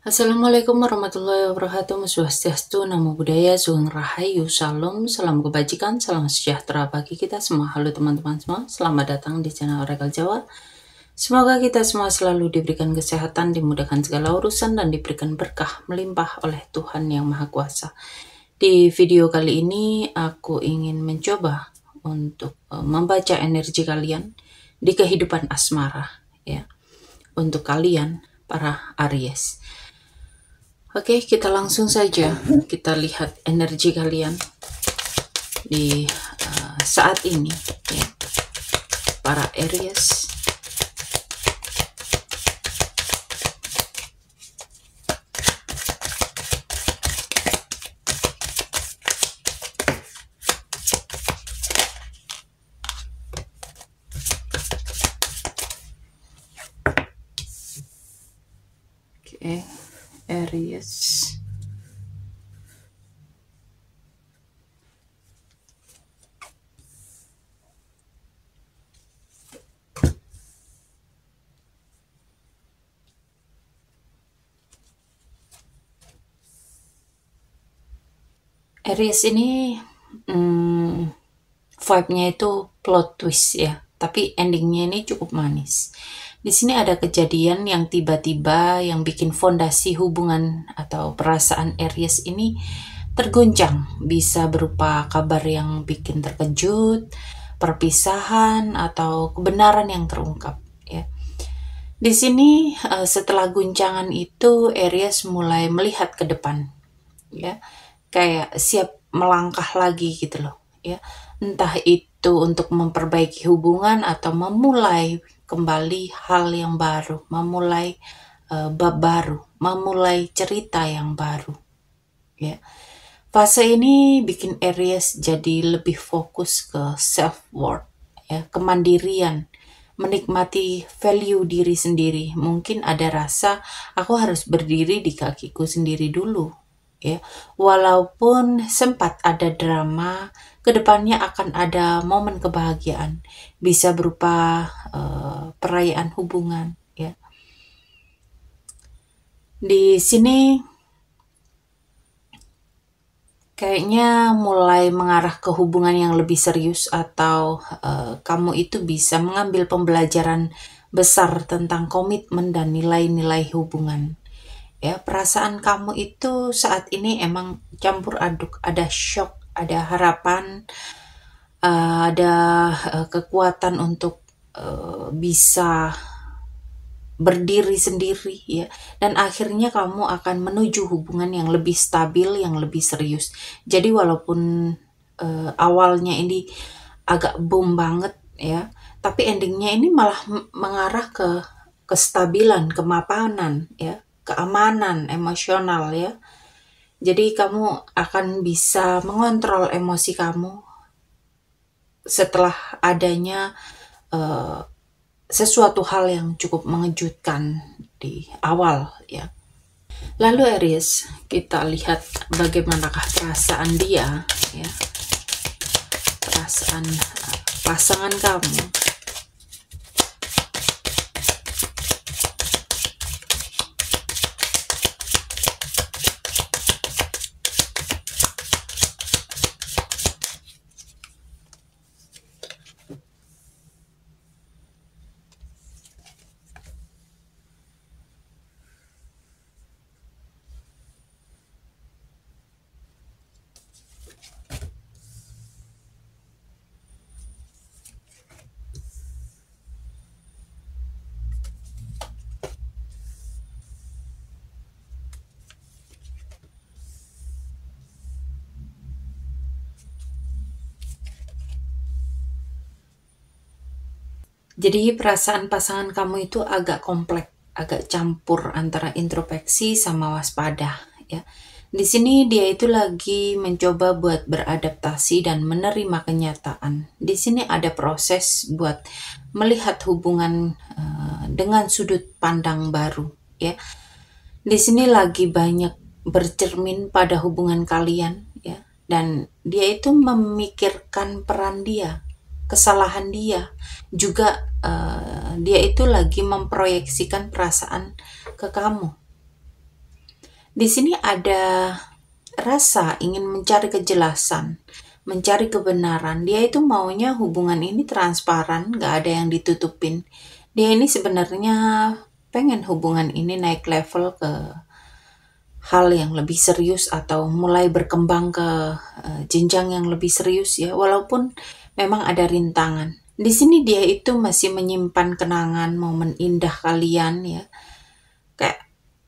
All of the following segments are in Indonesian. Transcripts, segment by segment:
Assalamualaikum warahmatullahi wabarakatuh. Om Swastiastu, Namo Buddhaya, Sugeng Rahayu, Salam, salam kebajikan, salam sejahtera bagi kita semua. Halo teman-teman semua, selamat datang di channel Oracle Jawa. Semoga kita semua selalu diberikan kesehatan, dimudahkan segala urusan, dan diberikan berkah melimpah oleh Tuhan Yang Maha Kuasa. Di video kali ini aku ingin mencoba untuk membaca energi kalian di kehidupan asmara, ya, untuk kalian para Aries. Oke, kita langsung saja kita lihat energi kalian di saat ini, ya, para Aries. Oke, Aries. Aries ini vibe-nya itu plot twist, ya, tapi endingnya ini cukup manis. Di sini ada kejadian yang tiba-tiba yang bikin fondasi hubungan atau perasaan Aries ini terguncang. Bisa berupa kabar yang bikin terkejut, perpisahan, atau kebenaran yang terungkap, ya. Di sini setelah guncangan itu Aries mulai melihat ke depan, ya, kayak siap melangkah lagi gitu loh, ya. Entah itu untuk memperbaiki hubungan atau memulai kembali hal yang baru, memulai bab baru, memulai cerita yang baru, ya. Fase ini bikin Aries jadi lebih fokus ke self-worth, ya, kemandirian, menikmati value diri sendiri. Mungkin ada rasa aku harus berdiri di kakiku sendiri dulu, ya. Walaupun sempat ada drama, kedepannya akan ada momen kebahagiaan, bisa berupa perayaan hubungan, ya. Di sini kayaknya mulai mengarah ke hubungan yang lebih serius, atau kamu itu bisa mengambil pembelajaran besar tentang komitmen dan nilai-nilai hubungan. Ya, perasaan kamu itu saat ini emang campur aduk, ada shock, ada harapan, ada kekuatan untuk bisa berdiri sendiri, ya, dan akhirnya kamu akan menuju hubungan yang lebih stabil, yang lebih serius. Jadi walaupun awalnya ini agak boom banget, ya, tapi endingnya ini malah mengarah ke kestabilan, kemapanan, ya, keamanan emosional, ya. Jadi kamu akan bisa mengontrol emosi kamu setelah adanya sesuatu hal yang cukup mengejutkan di awal, ya. Lalu Aries, kita lihat bagaimanakah perasaan dia, ya, perasaan pasangan kamu. Jadi perasaan pasangan kamu itu agak kompleks, agak campur antara introspeksi sama waspada, ya. Di sini dia itu lagi mencoba buat beradaptasi dan menerima kenyataan. Di sini ada proses buat melihat hubungan dengan sudut pandang baru, ya. Di sini lagi banyak bercermin pada hubungan kalian, ya. Dan dia itu memikirkan peran dia, kesalahan dia, juga dia itu lagi memproyeksikan perasaan ke kamu. Di sini ada rasa ingin mencari kejelasan, mencari kebenaran. Dia itu maunya hubungan ini transparan, nggak ada yang ditutupin. Dia ini sebenarnya pengen hubungan ini naik level ke hal yang lebih serius atau mulai berkembang ke jenjang yang lebih serius ya, walaupun memang ada rintangan. Di sini dia itu masih menyimpan kenangan momen indah kalian ya. Kayak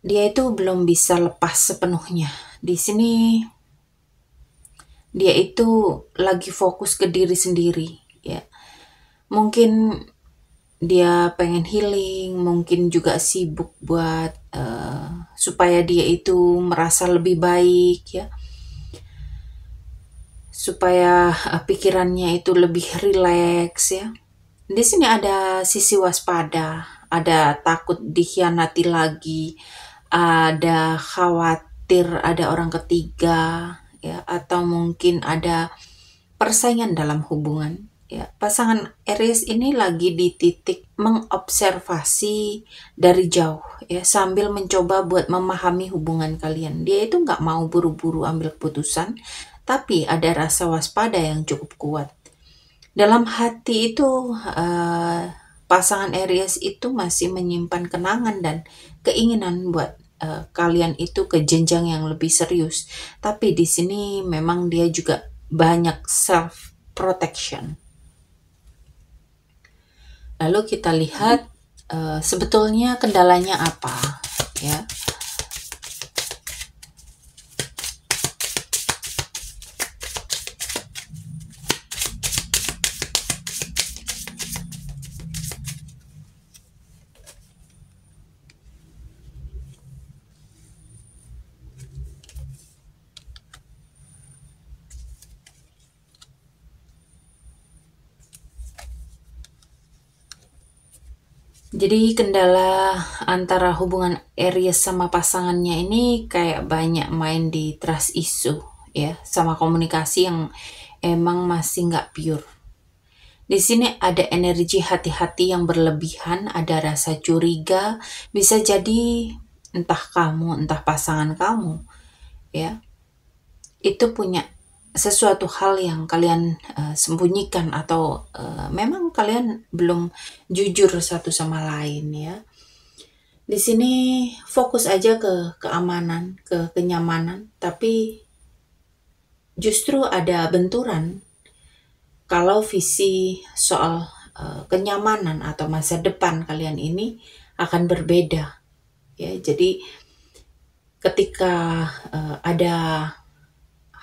dia itu belum bisa lepas sepenuhnya. Di sini dia itu lagi fokus ke diri sendiri ya. Mungkin dia pengen healing, mungkin juga sibuk buat supaya dia itu merasa lebih baik ya, supaya pikirannya itu lebih rileks ya. Di sini ada sisi waspada, ada takut dikhianati lagi, ada khawatir ada orang ketiga ya, atau mungkin ada persaingan dalam hubungan ya. Pasangan Aries ini lagi di titik mengobservasi dari jauh ya, sambil mencoba buat memahami hubungan kalian. Dia itu nggak mau buru-buru ambil keputusan, tapi ada rasa waspada yang cukup kuat. Dalam hati itu pasangan Aries itu masih menyimpan kenangan dan keinginan buat kalian itu ke jenjang yang lebih serius. Tapi di sini memang dia juga banyak self protection. Lalu kita lihat sebetulnya kendalanya apa ya. Jadi kendala antara hubungan Aries sama pasangannya ini kayak banyak main di trust issue ya, sama komunikasi yang emang masih nggak pure. Di sini ada energi hati-hati yang berlebihan, ada rasa curiga, bisa jadi entah kamu, entah pasangan kamu ya, itu punya sesuatu hal yang kalian sembunyikan atau memang kalian belum jujur satu sama lain ya. Di sini fokus aja ke keamanan, ke kenyamanan, tapi justru ada benturan kalau visi soal kenyamanan atau masa depan kalian ini akan berbeda ya. Jadi ketika ada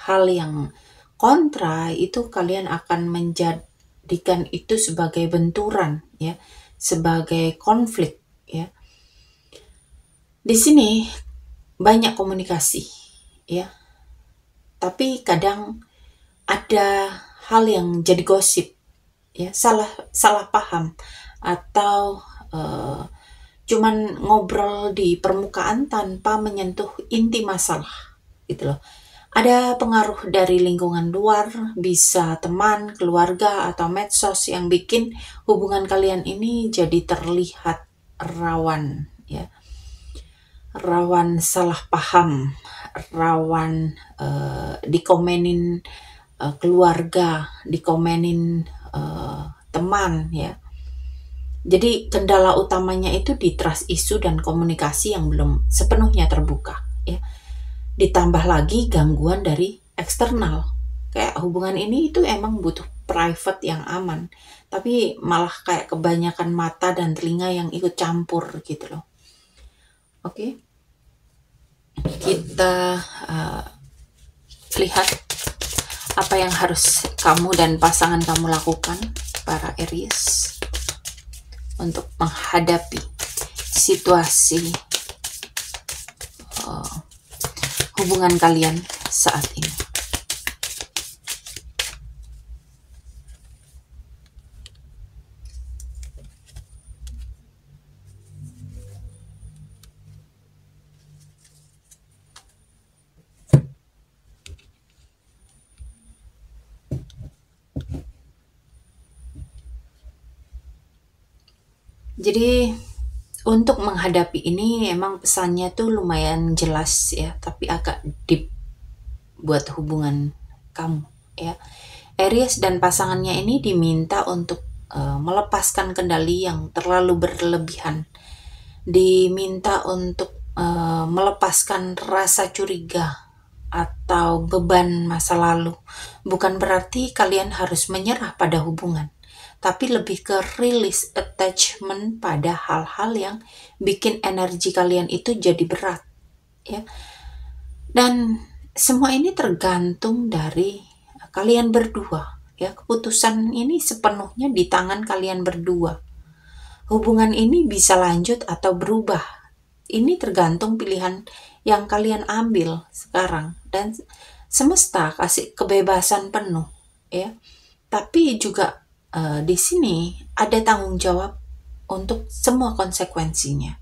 hal yang kontra, itu kalian akan menjadikan itu sebagai benturan ya, sebagai konflik ya. Di sini banyak komunikasi ya, tapi kadang ada hal yang jadi gosip ya, salah paham atau cuman ngobrol di permukaan tanpa menyentuh inti masalah gitu loh. Ada pengaruh dari lingkungan luar, bisa teman, keluarga, atau medsos yang bikin hubungan kalian ini jadi terlihat rawan ya. Rawan salah paham, rawan dikomenin keluarga, dikomenin teman ya. Jadi kendala utamanya itu di trust issue dan komunikasi yang belum sepenuhnya terbuka ya. Ditambah lagi gangguan dari eksternal. Kayak hubungan ini itu emang butuh private yang aman, tapi malah kayak kebanyakan mata dan telinga yang ikut campur gitu loh. Oke, kita lihat apa yang harus kamu dan pasangan kamu lakukan, para Aries, untuk menghadapi situasi hubungan kalian saat ini. Jadi untuk menghadapi ini emang pesannya tuh lumayan jelas ya, tapi agak deep buat hubungan kamu ya. Aries dan pasangannya ini diminta untuk melepaskan kendali yang terlalu berlebihan. Diminta untuk melepaskan rasa curiga atau beban masa lalu. Bukan berarti kalian harus menyerah pada hubungan, tapi lebih ke release attachment pada hal-hal yang bikin energi kalian itu jadi berat ya. Dan semua ini tergantung dari kalian berdua ya. Keputusan ini sepenuhnya di tangan kalian berdua. Hubungan ini bisa lanjut atau berubah. Ini tergantung pilihan yang kalian ambil sekarang, dan semesta kasih kebebasan penuh ya. Tapi juga di sini ada tanggung jawab untuk semua konsekuensinya.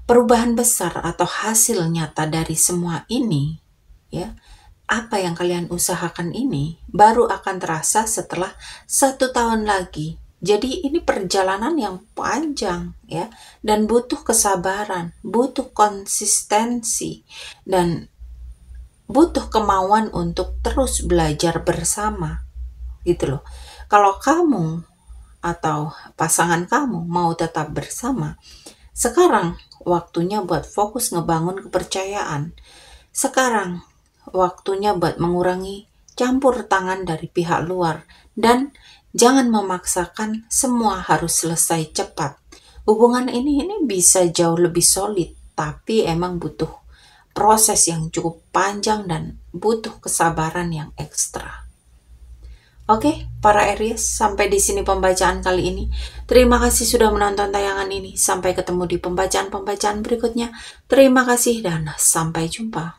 Perubahan besar atau hasil nyata dari semua ini ya, apa yang kalian usahakan ini baru akan terasa setelah 1 tahun lagi. Jadi ini perjalanan yang panjang ya, dan butuh kesabaran, butuh konsistensi, dan butuh kemauan untuk terus belajar bersama gitu loh. Kalau kamu atau pasangan kamu mau tetap bersama, sekarang waktunya buat fokus ngebangun kepercayaan. Sekarang waktunya buat mengurangi campur tangan dari pihak luar, dan jangan memaksakan semua harus selesai cepat. Hubungan ini bisa jauh lebih solid, tapi emang butuh proses yang cukup panjang dan butuh kesabaran yang ekstra. Oke, para Aries, sampai di sini pembacaan kali ini. Terima kasih sudah menonton tayangan ini. Sampai ketemu di pembacaan-pembacaan berikutnya. Terima kasih dan sampai jumpa.